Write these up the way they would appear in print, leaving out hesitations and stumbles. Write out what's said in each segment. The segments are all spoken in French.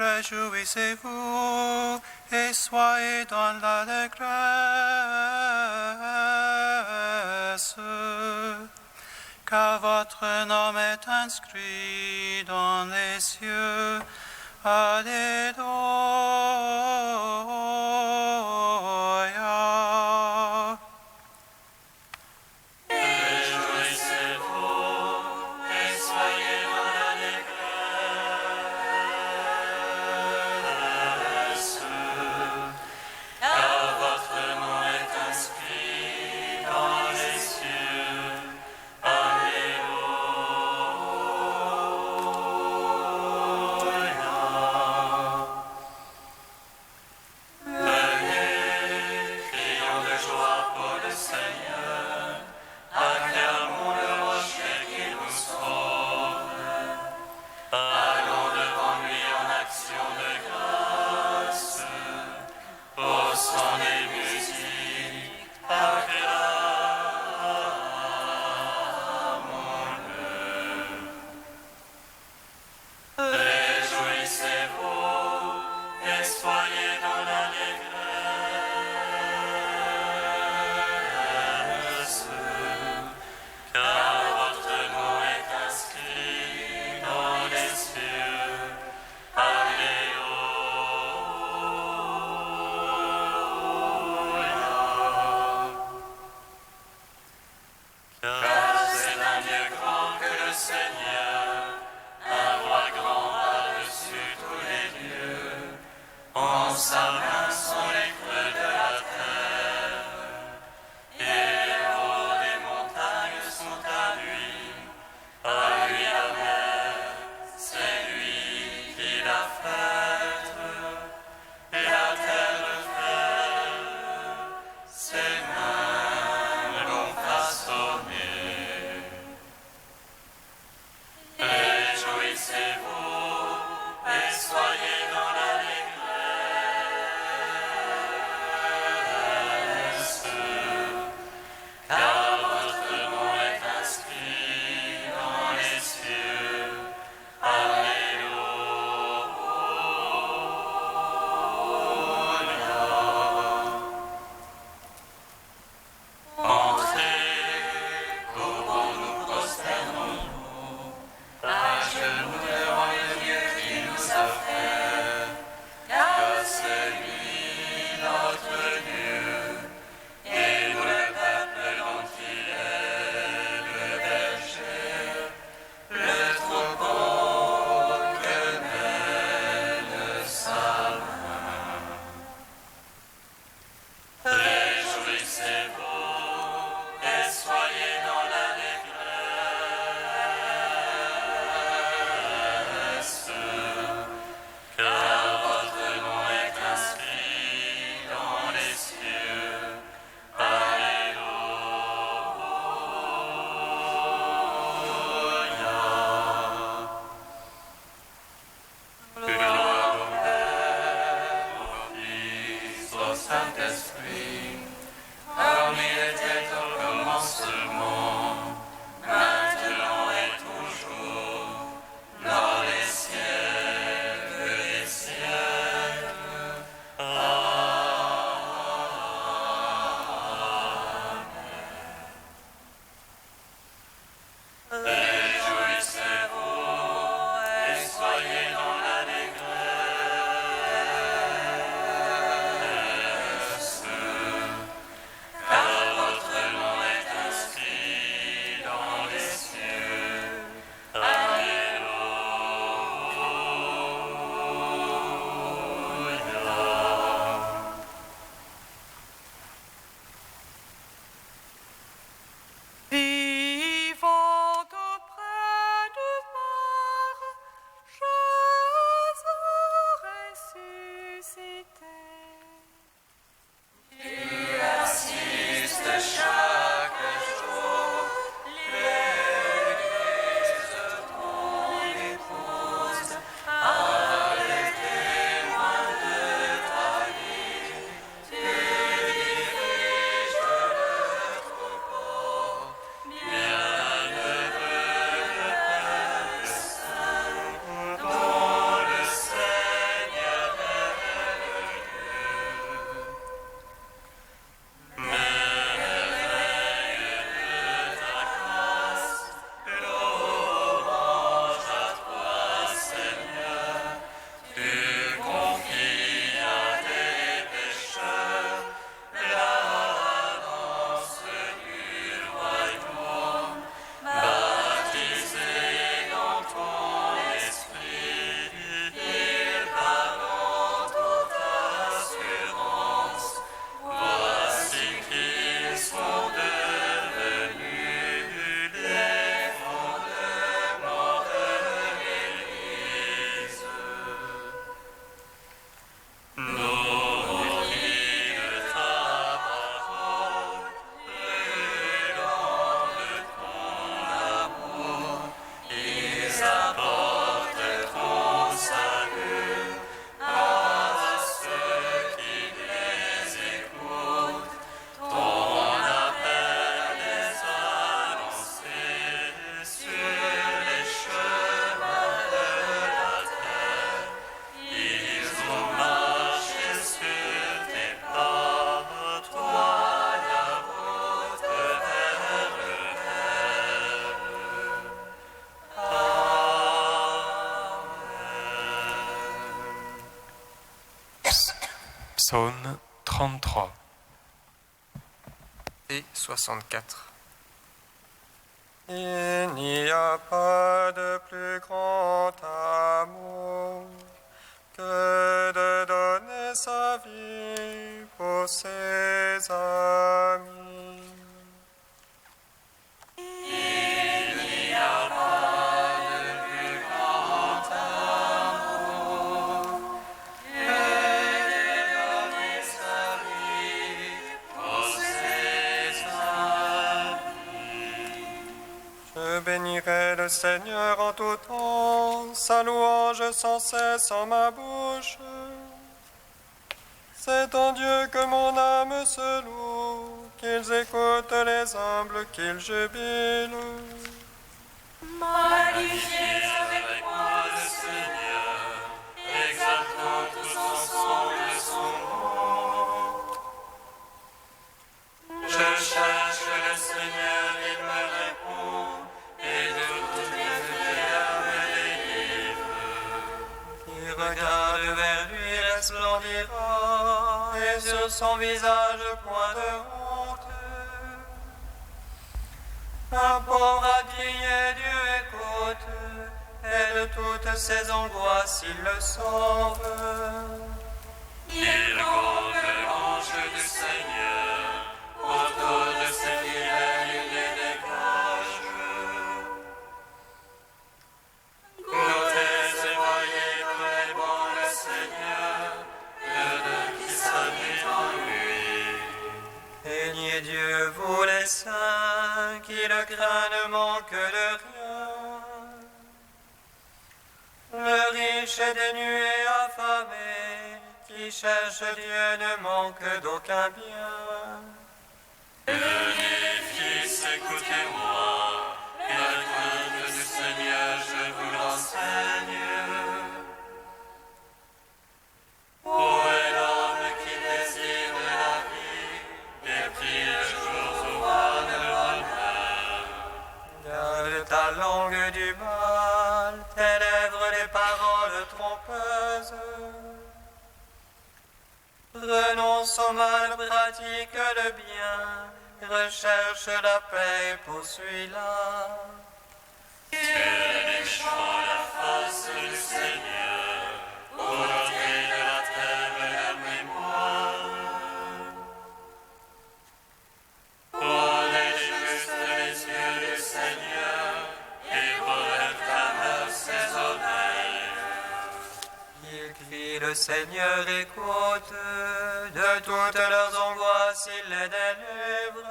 Réjouissez-vous et soyez dans l'allégresse, car votre nom est inscrit dans les cieux. Alléluia. Réjouissez-vous et soyez dans l'allégresse, car votre nom est inscrit dans les cieux. Psaume 33. Et 64. Il n'y a pas de plus grand amour que de donner sa vie pour ses amis. Il n'y a pas de plus grand amour que de donner sa vie pour ses amis. Je bénirai le Seigneur en tout temps, sa louange sans cesse en ma bouche. C'est en Dieu que mon âme se loue, qu'ils écoutent les humbles, qu'ils jubilent. Magnifiez avec moi le Seigneur, exaltons tous ensemble son nom. Je cherche le Seigneur, il me répond, et de toutes mes prières me délivre. Qui regarde vers lui resplendira, et sur son visage point de honte. Un pauvre a crié, Dieu écoute, et de toutes ses angoisses il le sauve. Il gronde l'ange du Seigneur, autour de ses fidèles il les dégage. Goûtez et voyez comme est bon le Seigneur, heureux qui s'habille en lui. Craignez Dieu, vous les saints, qui le craignent ne manque de rien. Le riche est dénué et affamé, qui cherche Dieu ne manque d'aucun bien. Venez, fils, écoutez-moi, et la crainte du Seigneur, je vous l'enseigne. Ô est l'homme qui désire la vie, et prie le jour au roi de l'honneur. Garde ta langue du mal, tes lèvres des paroles trompeuses. Renonce au mal, pratique le bien, recherche la paix, poursuis-la. Que les méchants la face du Seigneur, aujourd'hui de la terre la mémoire. Pour les justes les yeux du Seigneur, et pour leur clameur ses oreilles. Ils crient, le Seigneur écoute, de toutes leurs angoisses il les délivre.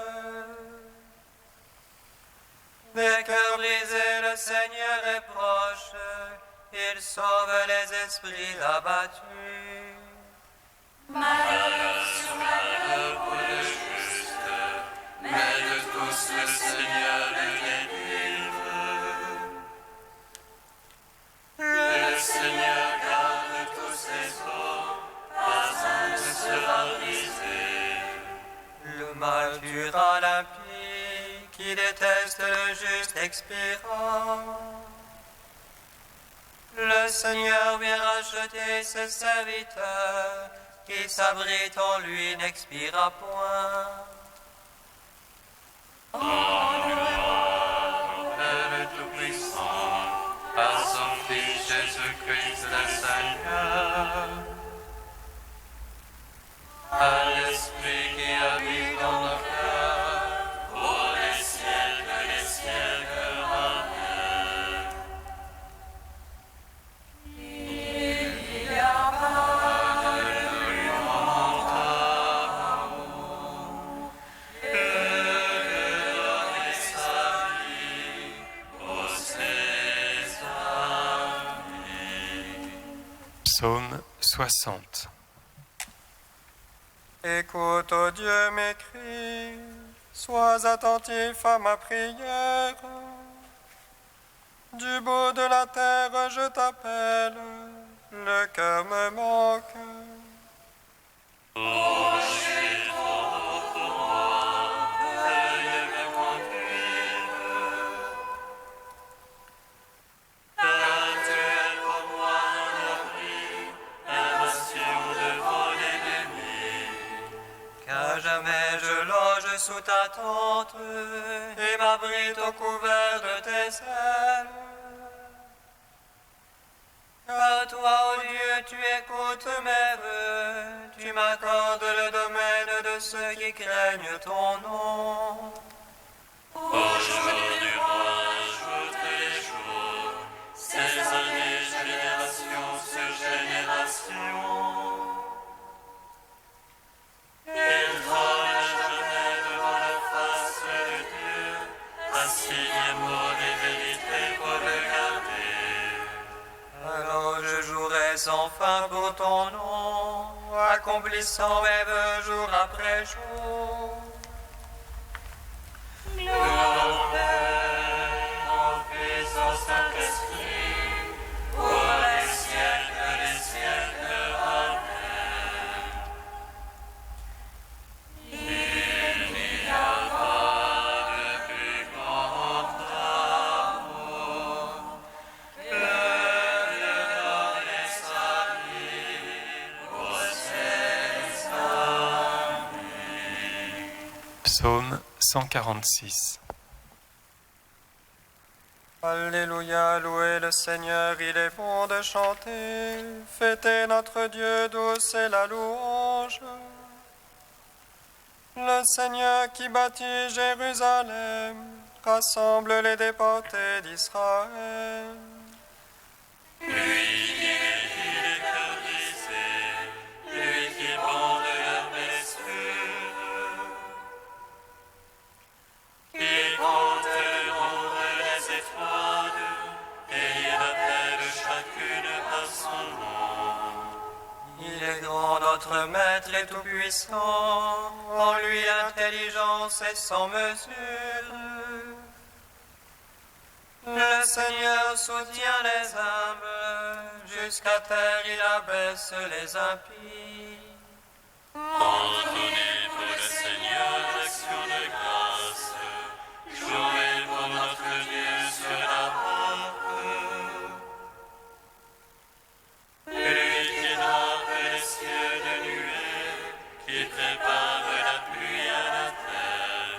Des cœurs brisés, le Seigneur est proche, il sauve les esprits abattus. Malheur sur malheur pour le juste, mais de tous le Seigneur le délivre. Le Seigneur garde tous ses eaux, pas un ne sera brisé. Le mal tuera l'impie, qui déteste le juste expira. Le Seigneur vient racheter ses serviteurs, qui s'abrite en lui n'expira point. Père Tout-Puissant, par son Fils Jésus-Christ le Seigneur, à l'Esprit qui habite dans nos cœurs, pour les siècles des siècles. Amen. Psaume 60. Écoute, ô Dieu, mes cris, sois attentif à ma prière. Du bout de la terre, je t'appelle, le cœur me manque. Veuillez me conduire. Car tu es pour moi un abri, un bastion devant l'ennemi. sous ta tente et m'abrite au couvert de tes ailes. Car toi, ô Dieu, tu écoutes mes vœux, tu m'accordes le domaine de ceux qui craignent ton nom. Au jour du roi, jour les jours, ces années, génération sur génération. Il trône jamais devant la face de Dieu, assigné mot des vérités pour le garder. Alors je jouerai sans fin pour ton nom, accomplissant mes vœux jour après jour. Gloire au Fils, au Saint-Esprit, pour les siècles des siècles. Amen. Il n'y a pas de plus grand amour que de donner sa vie pour ses amis. Psaume 146. Alléluia, louez le Seigneur, il est bon de chanter. Fêtez notre Dieu, douce est la louange. Le Seigneur qui bâtit Jérusalem rassemble les déportés d'Israël. Lui qui guérit les cœurs brisés, lui qui bande leurs blessures, qui compte le nombre des étoiles, et il appelle chacune par son nom. Il est grand, notre Maître et tout-puissant, en lui l'intelligence est sans mesure. Le Seigneur soutient les humbles, jusqu'à terre il abaisse les impies. Entonnez pour le Seigneur l'action de grâce, jouez pour notre Dieu sur la harpe. Lui qui nappe les cieux de nuées, qui prépare la pluie à la terre.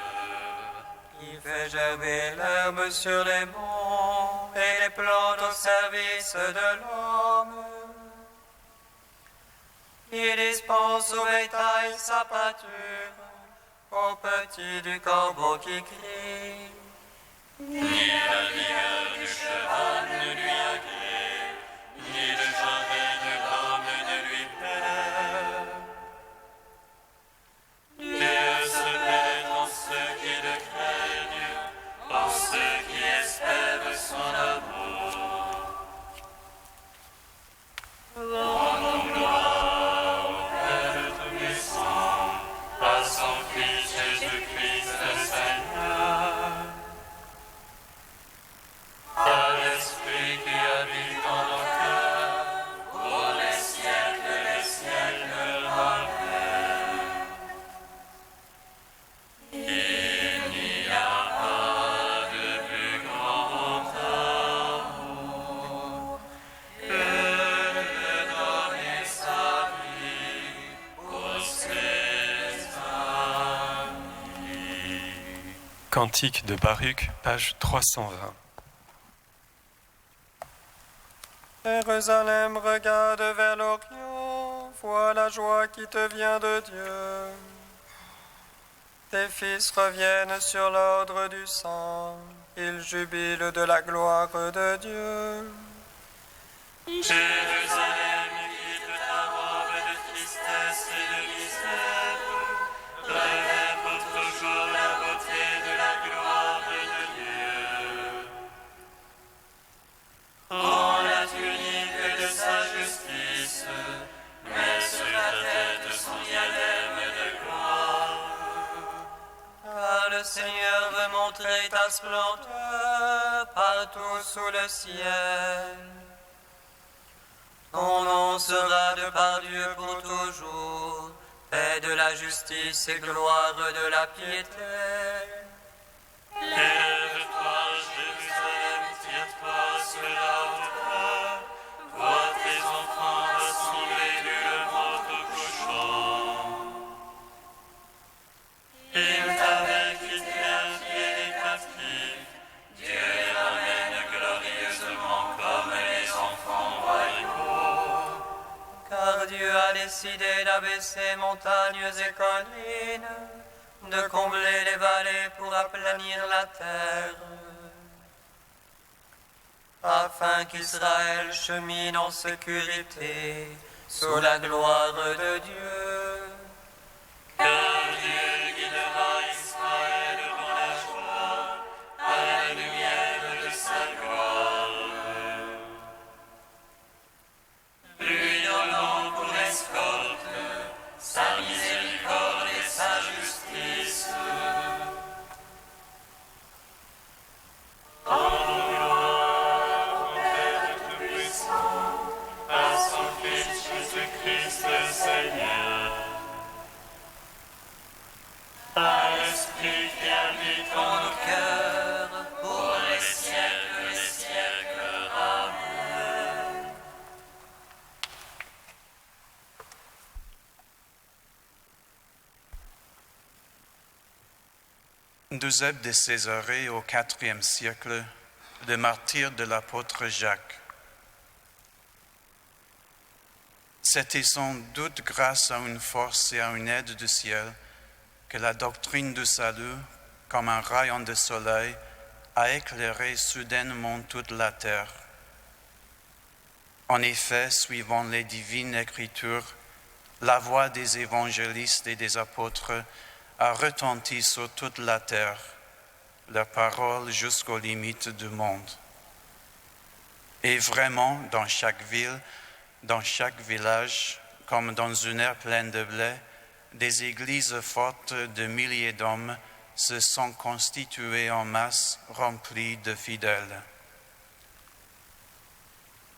Qui fait germer l'herbe sur les monts et les plantes au service de l'homme. Il dispense au bétail sa pâture, aux petits du corbeau qui crie. Ni la vigueur du cheval ne lui agrée, ni le jarret de l'homme ne lui plaît. Dieu se plaît en ceux qui le craignent, en ceux qui espèrent son amour. Rendons gloire au Père Tout-Puissant, à son Fils Jésus-Christ le Seigneur, à l'Esprit qui habite en nos cœurs, pour les siècles des siècles. Amen. Il n'y a pas de plus grand amour que de donner sa vie pour ses amis. Cantique de Baruch, page 320. Jérusalem, regarde vers l'Orient, vois la joie qui te vient de Dieu. Tes fils reviennent sur l'ordre du sang, ils jubilent de la gloire de Dieu. Jérusalem, quitte ta robe de tristesse et de misère, revêt pour toujours la beauté de la gloire de Dieu. Prends la tunique de sa justice, mets sur ta tête son diadème de gloire. Car le Seigneur veut montrer ta splendeur partout sous le ciel. Ton nom sera de par Dieu pour toujours, paix de la justice et gloire de la piété. Lève-toi, Jérusalem, tire-toi sur la hauteur, vois tes enfants rassemblés nullement au couchant. Il t'avait d'abaisser montagnes et collines, de combler les vallées pour aplanir la terre, afin qu'Israël chemine en sécurité sous la gloire de Dieu. Car Dieu guidera Israël dans la joie, à la lumière de sa gloire. Lui donnant pour escorte sa miséricorde et sa justice. À l'Esprit qui habite en nos cœurs, pour les siècles des siècles. Amen. D'Eusèbe de Césarée au IVe siècle, le martyr de l'apôtre Jacques. C'était sans doute grâce à une force et à une aide du ciel que la doctrine du salut, comme un rayon de soleil, a éclairé soudainement toute la terre. En effet, suivant les divines écritures, la voix des évangélistes et des apôtres a retenti sur toute la terre, leur parole jusqu'aux limites du monde. Et vraiment, dans chaque ville, dans chaque village, comme dans une aire pleine de blé, des églises fortes de milliers d'hommes se sont constituées en masse remplies de fidèles.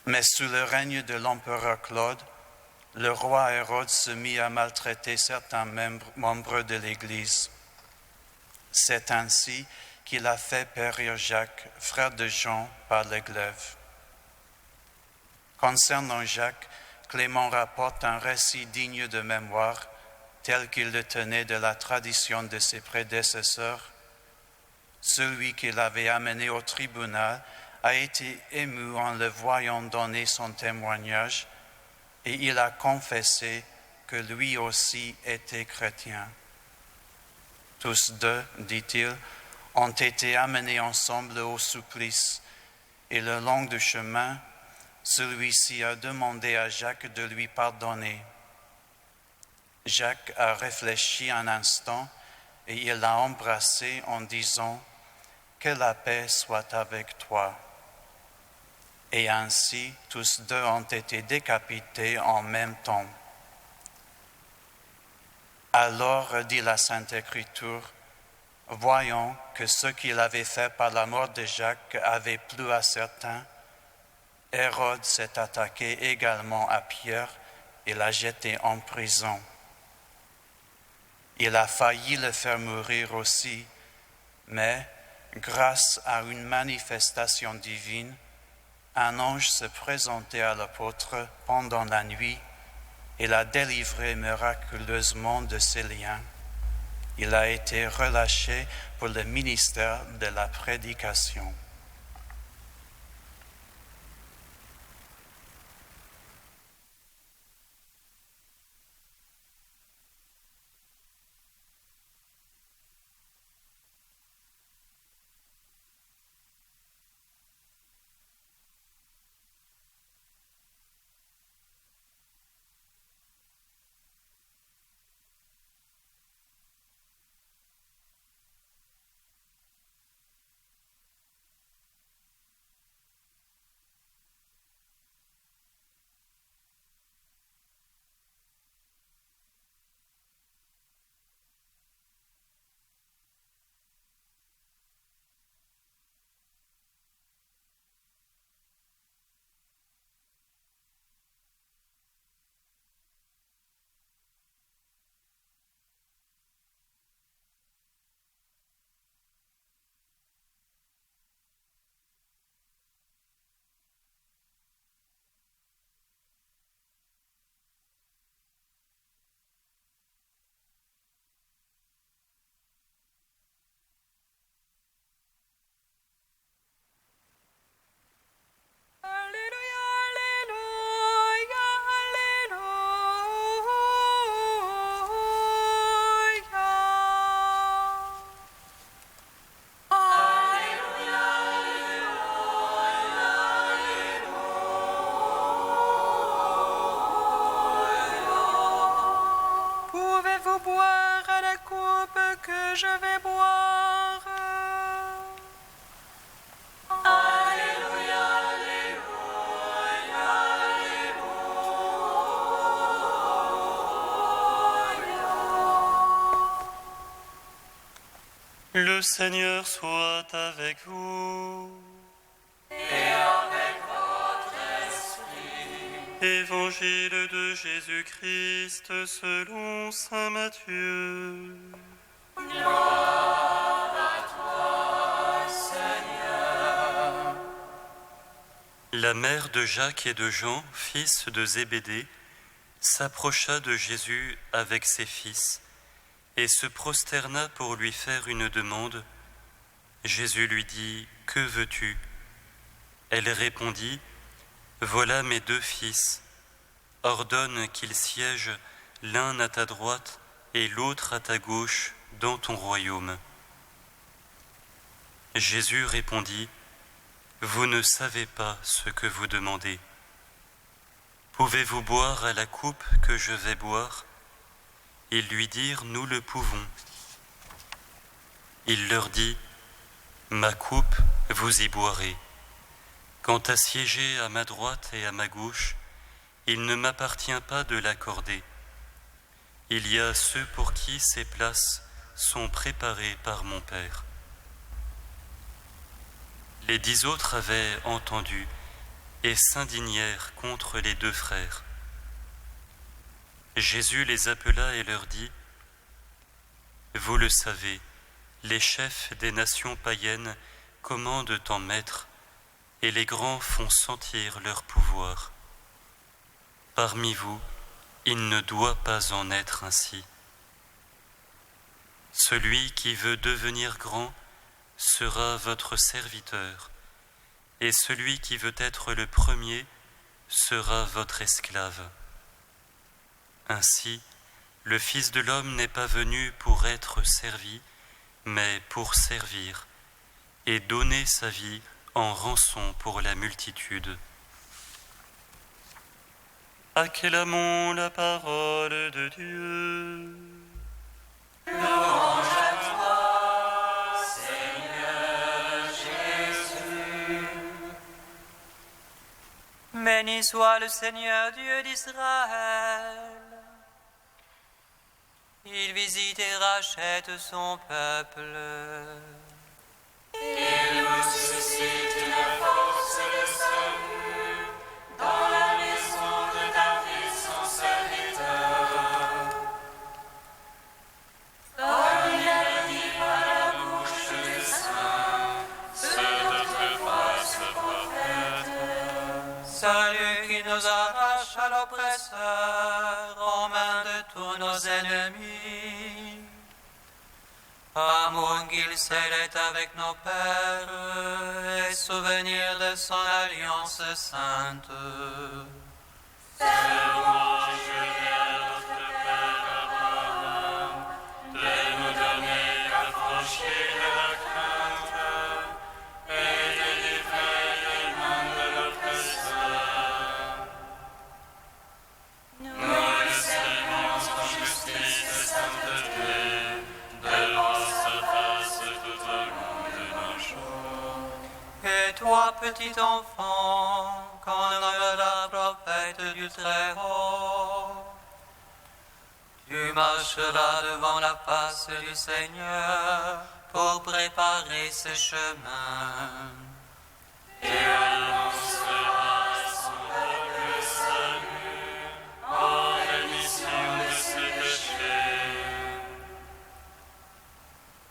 Mais sous le règne de l'empereur Claude, le roi Hérode se mit à maltraiter certains membres de l'Église. C'est ainsi qu'il a fait périr Jacques, frère de Jean, par le glaive. Concernant Jacques, Clément rapporte un récit digne de mémoire, tel qu'il le tenait de la tradition de ses prédécesseurs. Celui qu'il avait amené au tribunal a été ému en le voyant donner son témoignage, et il a confessé que lui aussi était chrétien. Tous deux, dit-il, ont été amenés ensemble au supplice, et le long du chemin, celui-ci a demandé à Jacques de lui pardonner. Jacques a réfléchi un instant et il l'a embrassé en disant « Que la paix soit avec toi ». Et ainsi, tous deux ont été décapités en même temps. Alors, dit la Sainte Écriture, voyant que ce qu'il avait fait par la mort de Jacques avait plu à certains, Hérode s'est attaqué également à Pierre et l'a jeté en prison. Il a failli le faire mourir aussi, mais grâce à une manifestation divine, un ange s'est présenté à l'apôtre pendant la nuit et l'a délivré miraculeusement de ses liens. Il a été relâché pour le ministère de la prédication. Pouvez-vous boire à la coupe que je vais boire? Alléluia, Alléluia, Alléluia. Le Seigneur soit avec vous. Et avec votre esprit. Évangile de Jésus-Christ selon saint Matthieu. Gloire à toi, Seigneur. La mère de Jacques et de Jean, fils de Zébédée, s'approcha de Jésus avec ses fils et se prosterna pour lui faire une demande. Jésus lui dit : « Que veux-tu ? » Elle répondit : « Voilà mes 2 fils. Ordonne qu'ils siègent l'un à ta droite et l'autre à ta gauche dans ton royaume. » Jésus répondit : « Vous ne savez pas ce que vous demandez. Pouvez-vous boire à la coupe que je vais boire ? » Ils lui dirent : « Nous le pouvons. » Il leur dit : « Ma coupe, vous y boirez. Quant à siéger à ma droite et à ma gauche, il ne m'appartient pas de l'accorder. Il y a ceux pour qui ces places sont préparées par mon Père. » Les 10 autres avaient entendu et s'indignèrent contre les 2 frères. Jésus les appela et leur dit : « Vous le savez, les chefs des nations païennes commandent en maître, et les grands font sentir leur pouvoir. Parmi vous, il ne doit pas en être ainsi. Celui qui veut devenir grand sera votre serviteur, et celui qui veut être le premier sera votre esclave. Ainsi, le Fils de l'homme n'est pas venu pour être servi, mais pour servir et donner sa vie en rançon pour la multitude. » Acclamons la parole de Dieu. Louange à toi, Seigneur Jésus. Béni soit le Seigneur Dieu d'Israël. Il visite et rachète son peuple. Il nous suscite une force de salut dans la maison de David, son serviteur. Comme il a dit par la bouche des saints, ceux d'autrefois se prophètent. Celui qui nous arrache à l'oppresseur, en main de tous nos ennemis. Amour qu'il scellait avec nos pères, et souvenir de son alliance sainte. Louange à notre Père Abraham, de nous donner affranchis de la crainte, et délivrer les mains de l'oppresseur. Nous le servons en justice et sainteté, devant sa face tout au long de nos jours. Et toi, petit enfant, qu'on nommera prophète du Très-Haut, tu marcheras devant la face du Seigneur pour préparer ses chemins. Et annoncera à son peuple le salut, en rémission de ses péchés.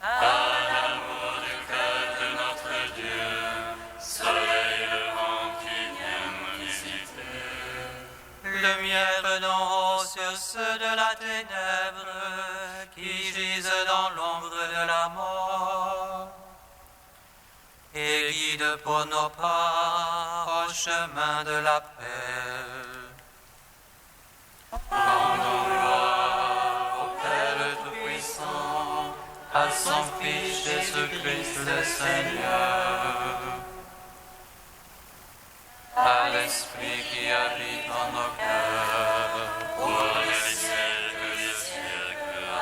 À l'amour du cœur de notre Dieu, soleil levant qui vient nous visiter. Lumière d'en haut sur ceux de la ténèbre qui gisent dans l'ombre de la mort. Et guide pour nos pas au chemin de la paix. Rendons gloire au Père Tout-Puissant, À son Fils Jésus-Christ le Seigneur, à l'Esprit qui habite en nos cœurs, pour les siècles des siècles.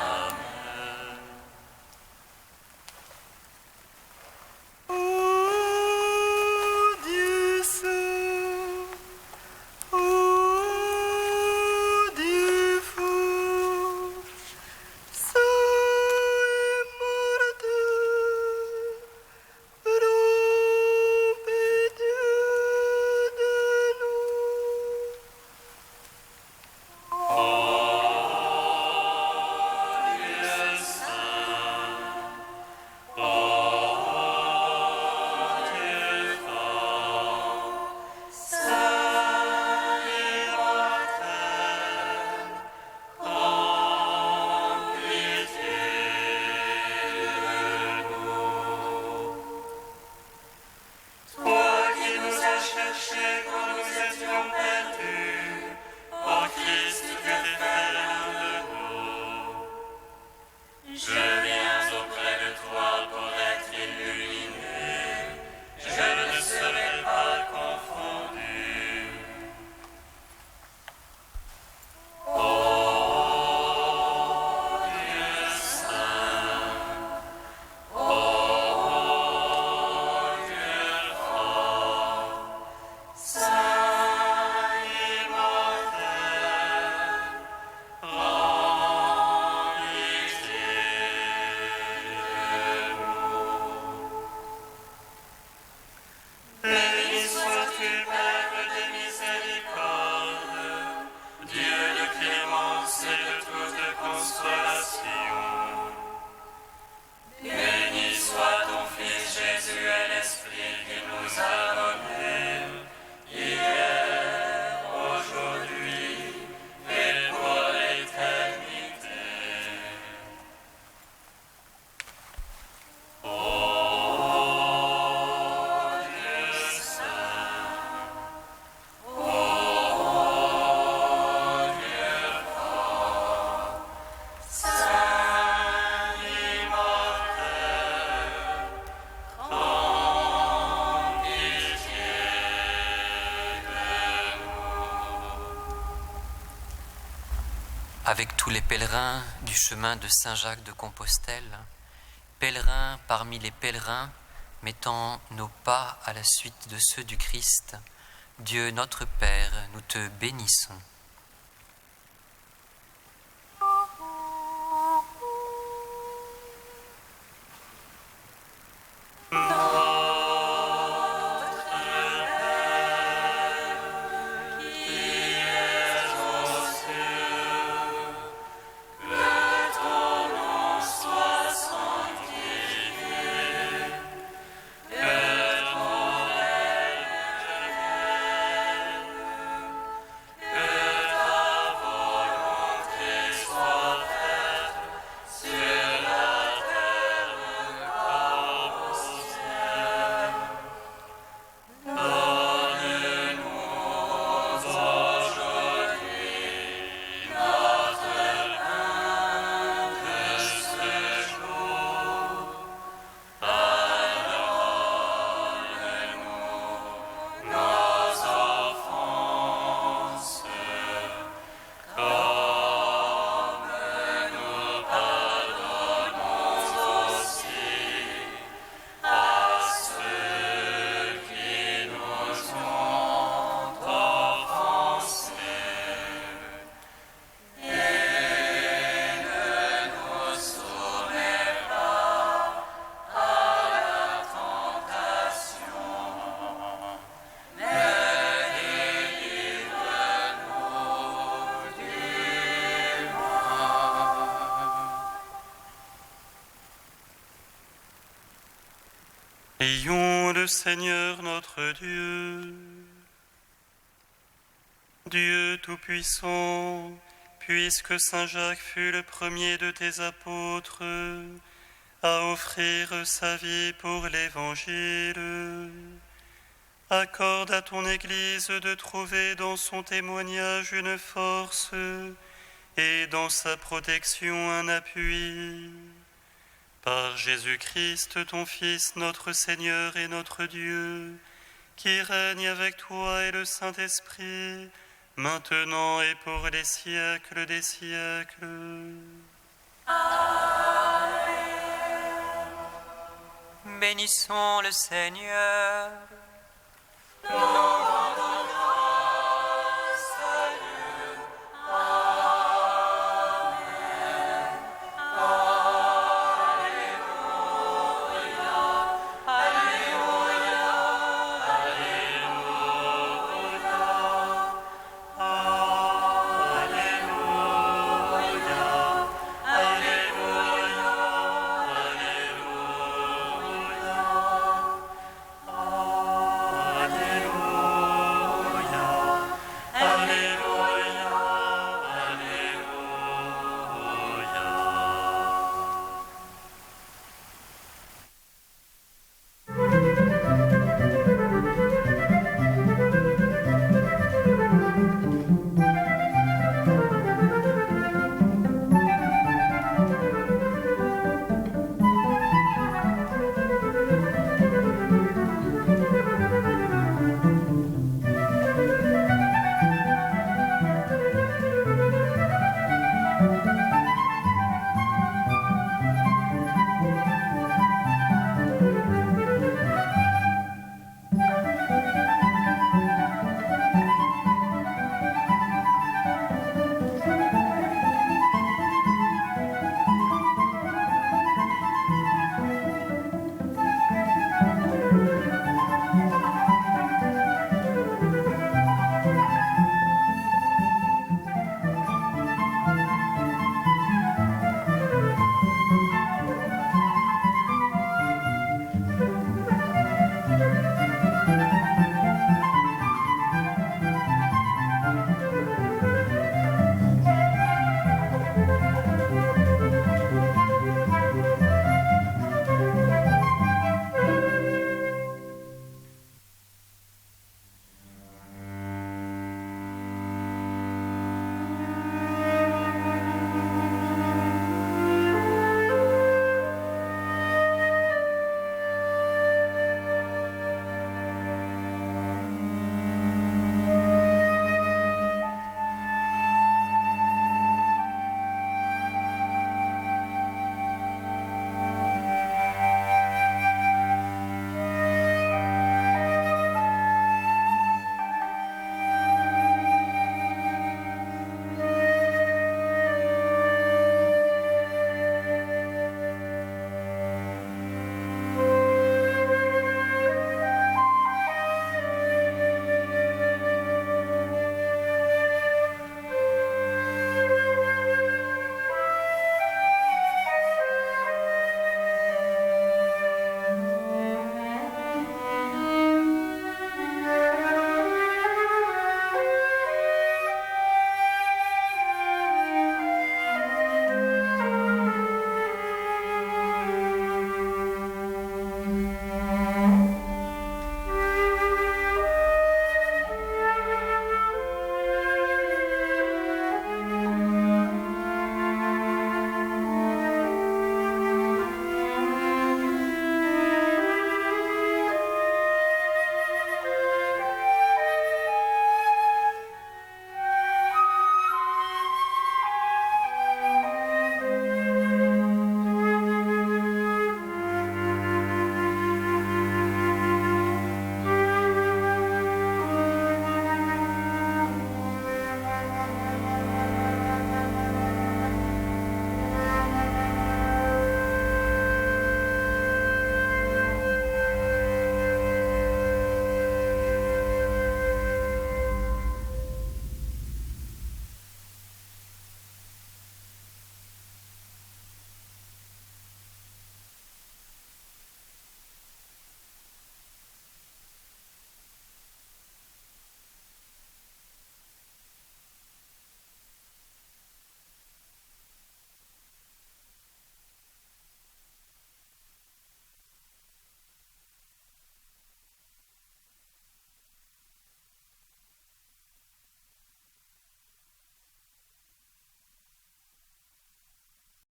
avec tous les pèlerins du chemin de Saint-Jacques de Compostelle, pèlerins parmi les pèlerins, mettant nos pas à la suite de ceux du Christ, Dieu notre Père, nous te bénissons. Prions le Seigneur notre Dieu. Dieu Tout-Puissant, puisque Saint Jacques fut le premier de tes apôtres à offrir sa vie pour l'Évangile, accorde à ton Église de trouver dans son témoignage une force et dans sa protection un appui. Par Jésus-Christ, ton Fils, notre Seigneur et notre Dieu, qui règne avec toi et le Saint-Esprit, maintenant et pour les siècles des siècles. Amen. Bénissons le Seigneur.